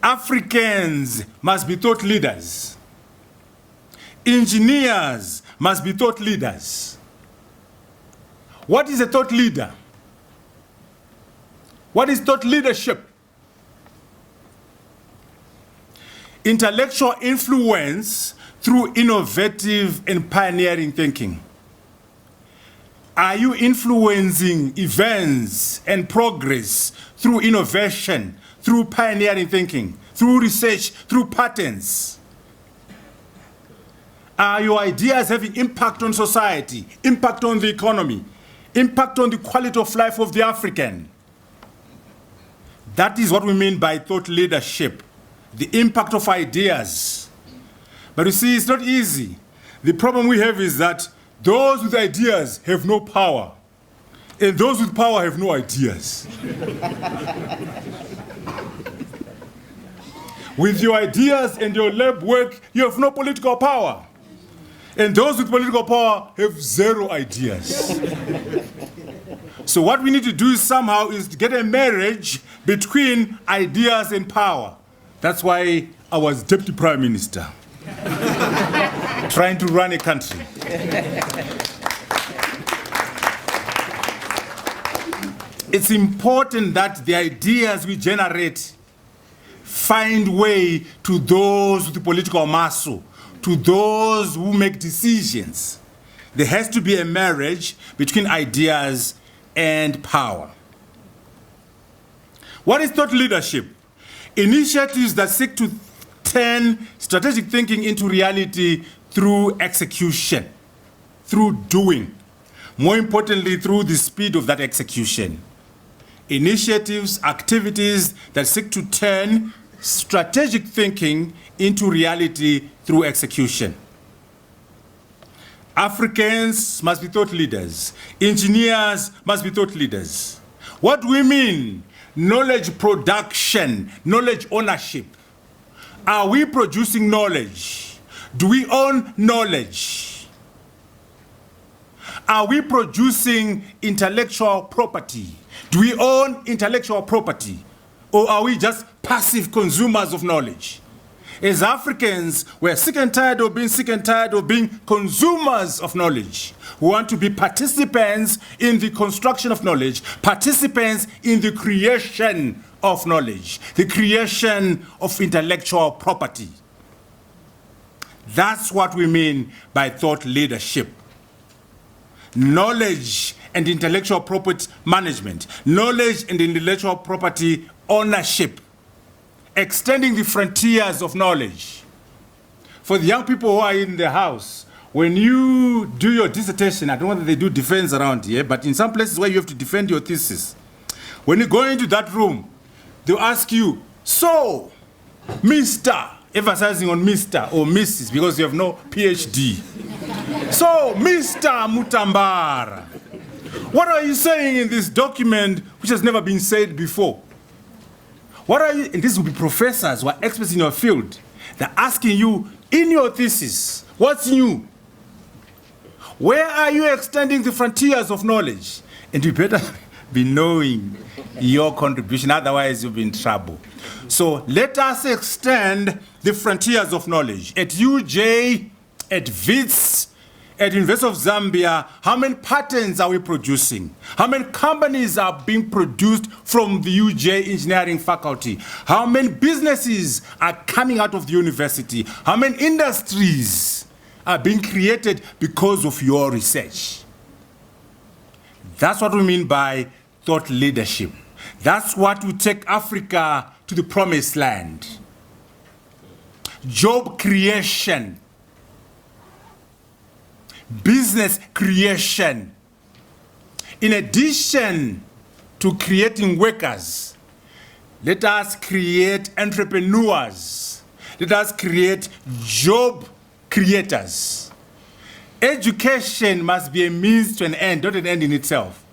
Africans must be thought leaders. Engineers must be thought leaders. What is a thought leader? What is thought leadership? Intellectual influence through innovative and pioneering thinking. Are you influencing events and progress through innovation, through pioneering thinking, through research, through patents? Are your ideas having impact on society, impact on the economy, impact on the quality of life of the African? That is what we mean by thought leadership, the impact of ideas. But you see, it's not easy. The problem we have is that those with ideas have no power, and those with power have no ideas. With your ideas and your lab work, you have no political power. And those with political power have zero ideas. So what we need to do somehow is to get a marriage between ideas and power. That's why I was Deputy Prime Minister, trying to run a country. It's important that the ideas we generate find way to those with the political muscle, to those who make decisions. There has to be a marriage between ideas and power. What is thought leadership? Initiatives that seek to turn strategic thinking into reality through execution, through doing. More importantly, through the speed of that execution. Initiatives, activities that seek to turn strategic thinking into reality through execution. Africans must be thought leaders. Engineers must be thought leaders. What do we mean? Knowledge production, knowledge ownership. Are we producing knowledge? Do we own knowledge? Are we producing intellectual property? Do we own intellectual property? Or are we just passive consumers of knowledge? As Africans, we're sick and tired of being consumers of knowledge. We want to be participants in the construction of knowledge, participants in the creation of knowledge, the creation of intellectual property. That's what we mean by thought leadership. Knowledge and intellectual property management, knowledge and intellectual property ownership, extending the frontiers of knowledge. For the young people who are in the house, when you do your dissertation, I don't know whether they do defense around here, but in some places where you have to defend your thesis, when you go into that room, they'll ask you, so, Mr., emphasizing on Mr. or Mrs. because you have no PhD. So, Mr. Mutambara, what are you saying in this document which has never been said before? What are you, and these will be professors who are experts in your field. They're asking you, in your thesis, what's new? Where are you extending the frontiers of knowledge? And you better be knowing your contribution, otherwise you'll be in trouble. So let us extend the frontiers of knowledge. At UJ, at WITS, at University of Zambia, how many patents are we producing? How many companies are being produced from the UJ engineering faculty? How many businesses are coming out of the university? How many industries are being created because of your research? That's what we mean by thought leadership. That's what will take Africa to the promised land. Job creation. Business creation. In addition to creating workers, let us create entrepreneurs. Let us create job creators. Education must be a means to an end, not an end in itself.